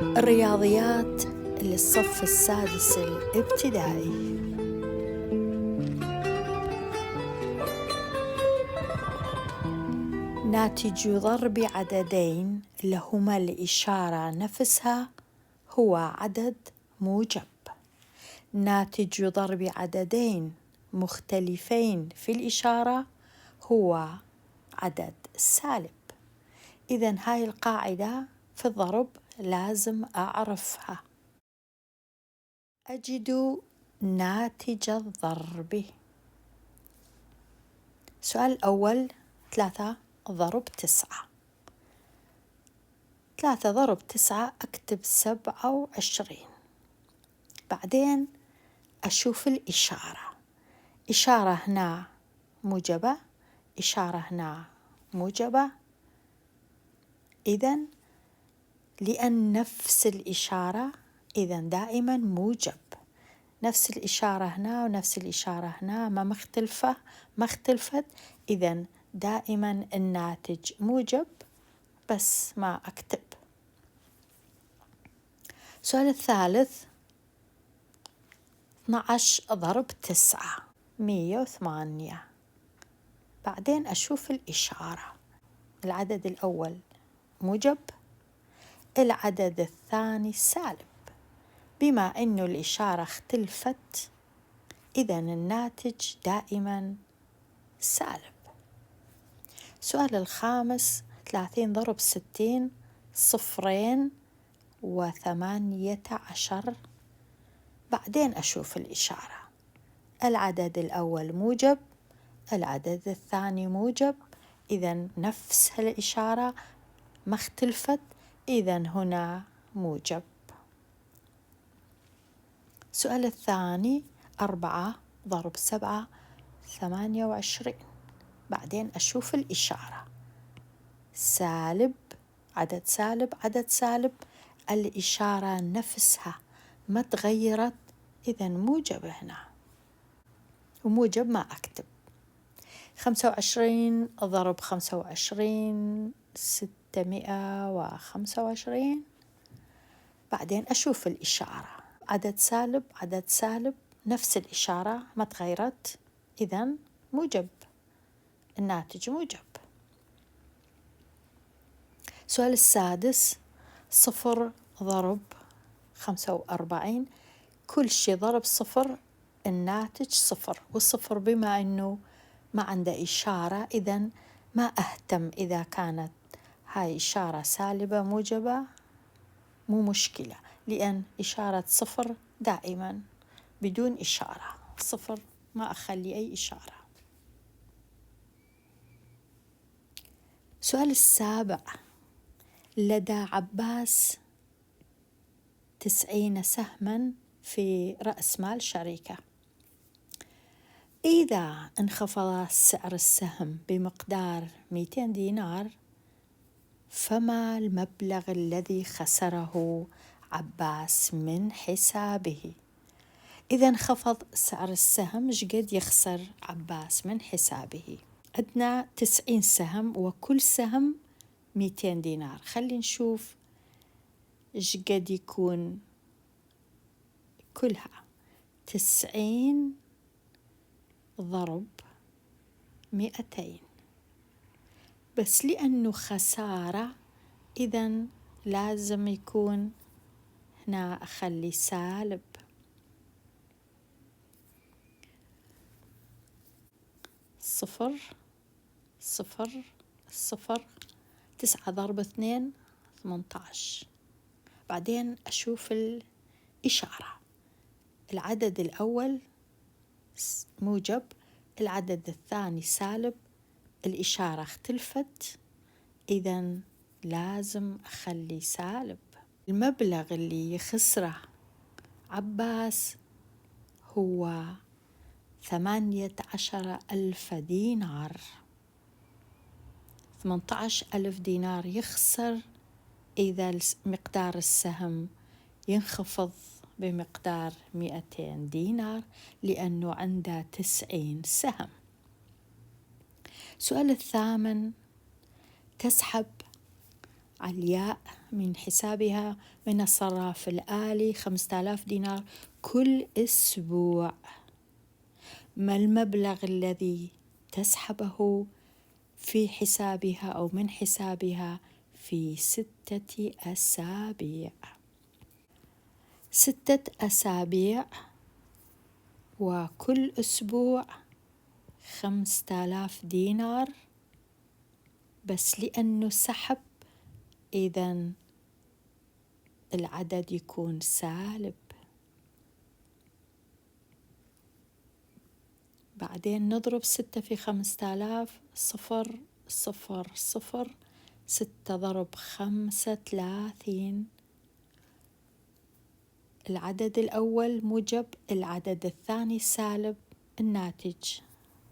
الرياضيات للصف السادس الابتدائي. ناتج ضرب عددين لهما الإشارة نفسها هو عدد موجب. ناتج ضرب عددين مختلفين في الإشارة هو عدد سالب. إذن هاي القاعدة في الضرب لازم أعرفها. أجد ناتج الضرب. السؤال الأول 3 ضرب 9. 3 ضرب 9 أكتب 27. بعدين أشوف الإشارة. إشارة هنا موجبة، إشارة هنا موجبة. إذن لأن نفس الإشارة إذن دائما موجب. نفس الإشارة هنا ونفس الإشارة هنا ما اختلفت، إذن دائما الناتج موجب بس ما أكتب. السؤال الثالث 12 ضرب 9 108. بعدين أشوف الإشارة. العدد الأول موجب، العدد الثاني سالب. بما أنه الإشارة اختلفت إذن الناتج دائما سالب. السؤال الخامس 30 ضرب 60 2 و18. بعدين أشوف الإشارة. العدد الأول موجب، العدد الثاني موجب، إذن نفس الإشارة ما اختلفت، إذن هنا موجب. السؤال الثاني 4 ضرب 7 28. بعدين أشوف الإشارة. سالب عدد سالب عدد سالب، الإشارة نفسها ما تغيرت، إذن موجب هنا، وموجب ما أكتب. 25 ضرب 25 625. بعدين أشوف الإشارة. عدد سالب عدد سالب، نفس الإشارة ما تغيرت، إذن موجب، الناتج موجب. السؤال السادس 0 ضرب 45. كل شيء ضرب 0 الناتج 0، والصفر بما أنه ما عنده إشارة إذن ما أهتم إذا كانت هاي إشارة سالبة موجبة، مو مشكلة، لأن إشارة 0 دائما بدون إشارة، 0 ما أخلي أي إشارة. السؤال السابع لدى عباس 90 سهما في رأس مال شركة. إذا انخفض سعر السهم بمقدار 200 دينار فما المبلغ الذي خسره عباس من حسابه؟ إذا انخفض سعر السهم إيش قد يخسر عباس من حسابه؟ عندنا 90 سهم وكل سهم 200 دينار. خلي نشوف إيش قد يكون كلها. 90 ضرب 200، بس لأنه خسارة إذن لازم يكون هنا أخلي سالب. 0 0 0. 9 ضرب 2 18. بعدين أشوف الإشارة. العدد الأول موجب، العدد الثاني سالب، الإشارة اختلفت، إذن لازم أخلي سالب. المبلغ اللي يخسره عباس هو 18,000 دينار. 18,000 دينار يخسر إذا مقدار السهم ينخفض بمقدار 200 دينار لأنه عنده 90 سهم. السؤال الثامن تسحب علياء من حسابها من الصراف الآلي 5000 دينار كل أسبوع. ما المبلغ الذي تسحبه في حسابها أو من حسابها في 6 أسابيع؟ 6 أسابيع وكل أسبوع 5000 دينار، بس لأنه سحب إذن العدد يكون سالب. بعدين نضرب 6 في 5000، 0 0 0، 6 ضرب 5 30. العدد الأول موجب، العدد الثاني سالب، الناتج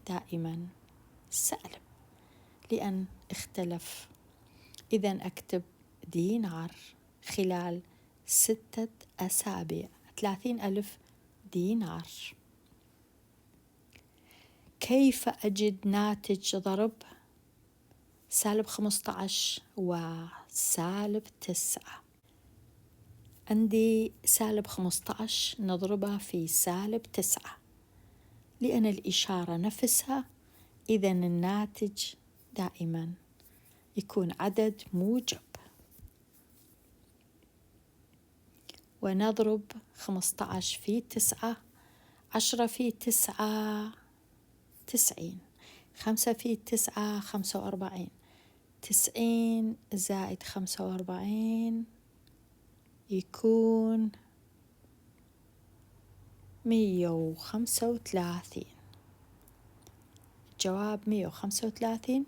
دائما سالب لأن اختلف. إذن أكتب دينار خلال 6 أسابيع 30,000 دينار. كيف أجد ناتج ضرب -15 و-9؟ عندي -15 نضربها في -9 لأن الإشارة نفسها، إذن الناتج دائما يكون عدد موجب. ونضرب 15 في 9، 10 في 9 90، 5 في 9 45، 90 زائد 45 يكون 135. الجواب 135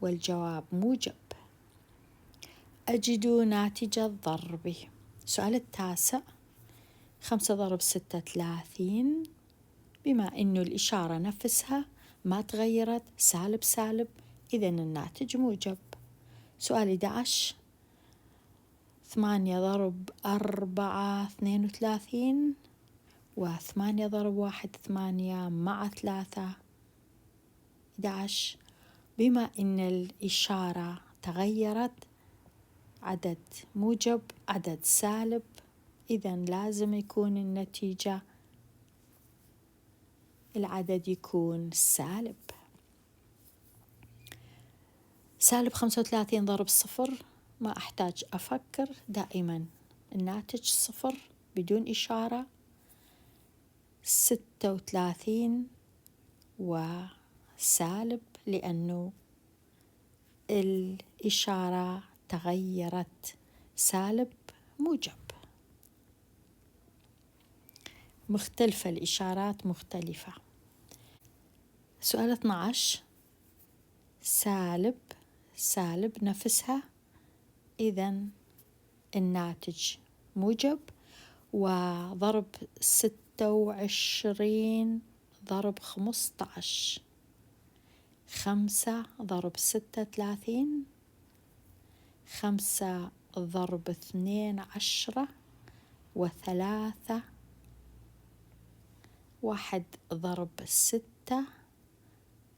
والجواب موجب. أجد ناتج الضرب. السؤال التاسع، 5 ضرب 6 30. بما أنه الإشارة نفسها ما تغيرت، سالب سالب، إذن الناتج موجب. سؤال 11، 8 ضرب 4 32، و8 ضرب 1 8 مع 3 11. بما أن الإشارة تغيرت، عدد موجب عدد سالب، إذن لازم يكون النتيجة العدد يكون سالب. -35 ضرب 0، ما أحتاج أفكر، دائما الناتج 0 بدون إشارة. 36 وسالب لأنه الإشارة تغيرت، سالب موجب. مختلفة الإشارات مختلفة. سؤال 12، سالب سالب نفسها، إذن الناتج موجب. وضرب 26 ضرب 15، 5 ضرب 6 30، 5 ضرب 2 10، و3 1 ضرب 6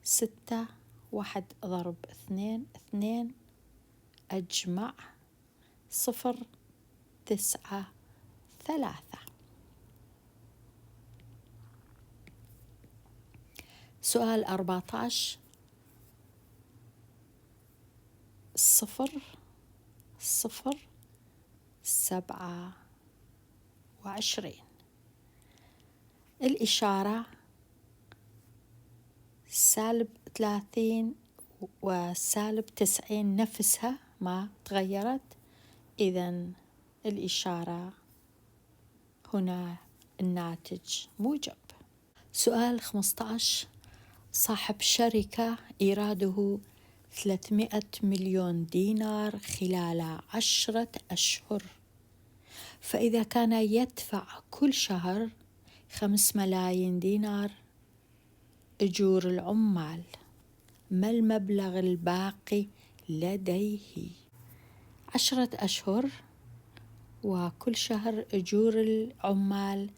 6، 1 ضرب 2 2، أجمع 0 9 3. سؤال 14، 0 0 27. الإشارة -30 و-90 نفسها ما تغيرت، إذن الإشارة هنا الناتج موجب. سؤال 15، صاحب شركة إيراده 300 مليون دينار خلال 10 أشهر، فإذا كان يدفع كل شهر 5 ملايين دينار أجور العمال، ما المبلغ الباقي لديه؟ 10 أشهر وكل شهر أجور العمال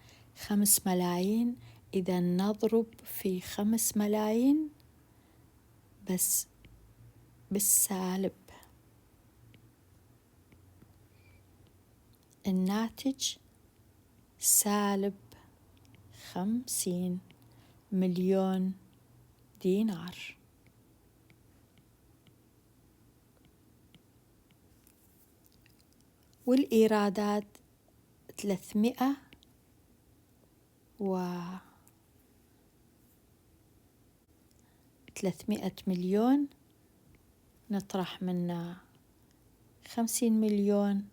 5 ملايين، إذا نضرب في 5 ملايين بس بالسالب. الناتج سالب 50 مليون دينار. والإيرادات 300 مليون، نطرح منه 50 مليون،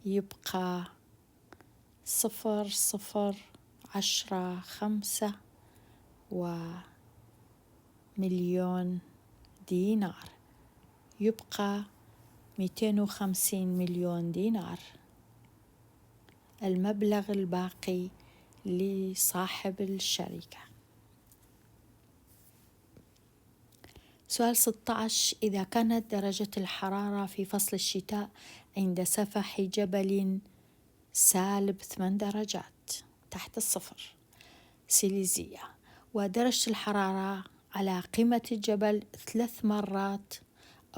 يبقى 0 0 10 5 ومليون دينار، يبقى 250 مليون دينار. المبلغ الباقي لصاحب الشركة. سؤال 16. إذا كانت درجة الحرارة في فصل الشتاء عند سفح جبل سالب 8 درجات تحت الصفر سيليزية، ودرجة الحرارة على قمة الجبل 3 مرات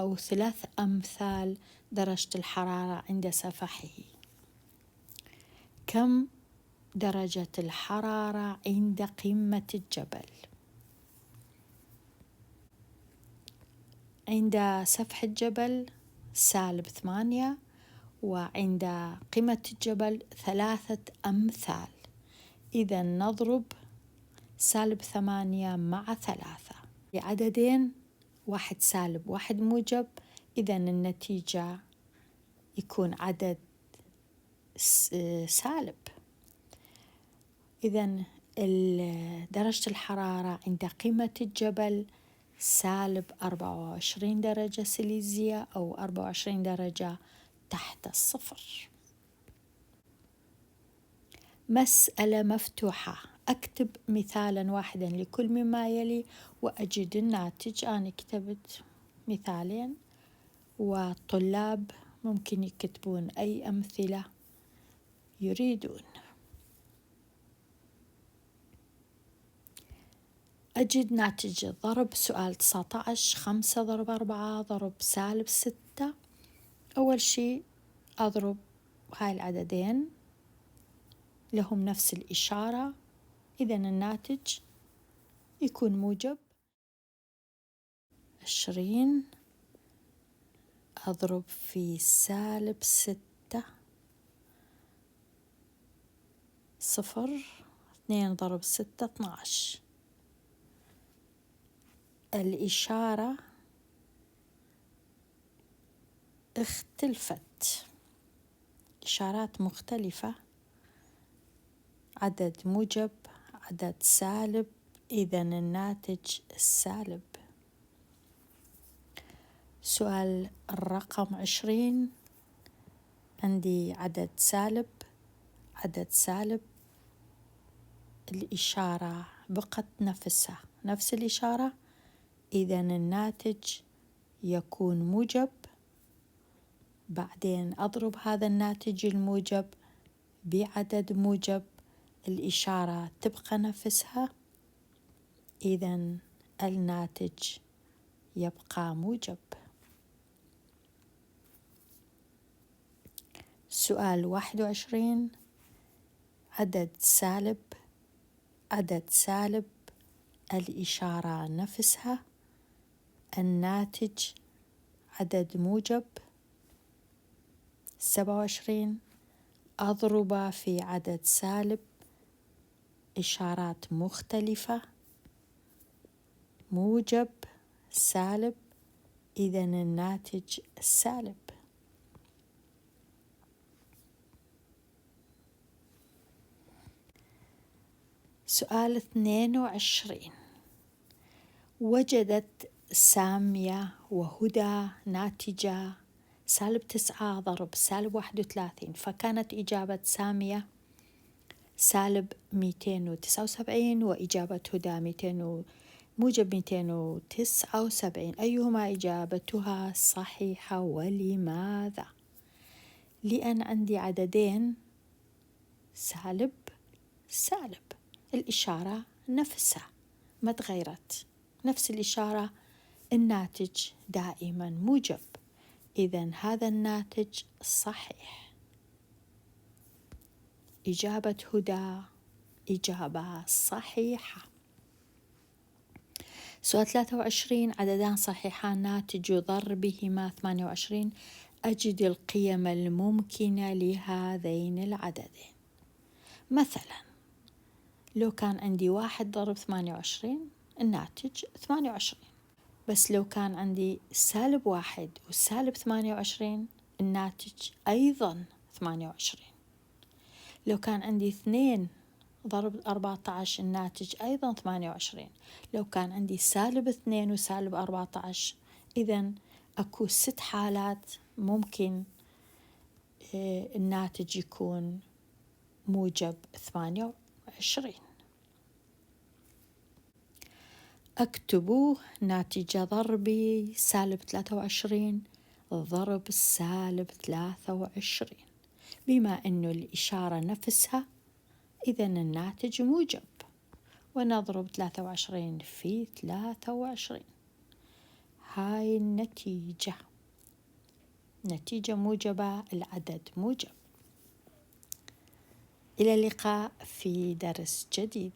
أو 3 أمثال درجة الحرارة عند سفحه، كم درجة الحرارة عند قمة الجبل؟ عند سفح الجبل سالب 8، وعند قمة الجبل 3 أمثال. إذا نضرب سالب 8 مع 3 لعددين، واحد سالب واحد موجب، إذا النتيجة يكون عدد سالب. إذا درجة الحرارة عند قمة الجبل سالب 24 درجة سيليزية أو 24 درجة تحت الصفر. مسألة مفتوحة، أكتب مثالا واحدا لكل مما يلي وأجد الناتج. أنا كتبت مثالين، والطلاب ممكن يكتبون أي أمثلة يريدون. أجد ناتج ضرب سؤال 19. 5 ضرب 4 ضرب سالب 6. أول شيء أضرب هاي العددين لهم نفس الإشارة، إذا الناتج يكون موجب. 20 أضرب في سالب 6 0. 2 ضرب 6 12. الإشارة اختلفت، إشارات مختلفة، عدد موجب عدد سالب، إذا الناتج السالب. سؤال الرقم 20. عندي عدد سالب عدد سالب، الإشارة بقت نفسها نفس الإشارة، إذا الناتج يكون موجب. بعدين أضرب هذا الناتج الموجب بعدد موجب، الإشارة تبقى نفسها، إذا الناتج يبقى موجب. سؤال 21. عدد سالب عدد سالب، الإشارة نفسها، الناتج عدد موجب. 27 أضرب في عدد سالب، إشارات مختلفة، موجب سالب، إذا الناتج سالب. سؤال 22. وجدت سامية وهدى ناتجة سالب 9 ضرب سالب 31، فكانت إجابة سامية سالب 279 وإجابة هدى موجب 279. أيهما إجابتها صحيحة ولماذا؟ لأن عندي عددين سالب سالب، الإشارة نفسها ما تغيرت، نفس الإشارة، الناتج دائما موجب، إذن هذا الناتج صحيح. إجابة هدى إجابة صحيحة. سؤال 23 عددان صحيحان ناتج ضربهما 28 أجد القيم الممكنة لهذين العددين. مثلا لو كان عندي 1 ضرب 28 الناتج 28، بس لو كان عندي -1 و-28 الناتج أيضا 28. لو كان عندي 2 ضرب 14 الناتج أيضا 28. لو كان عندي -2 و-14 إذن أكو 6 حالات ممكن الناتج يكون موجب 28. اكتبوا ناتج ضربي -23 ضرب -23. بما أنه الإشارة نفسها إذن الناتج موجب، ونضرب 23 في 23. هاي النتيجة، نتيجة موجبة، العدد موجب. إلى اللقاء في درس جديد.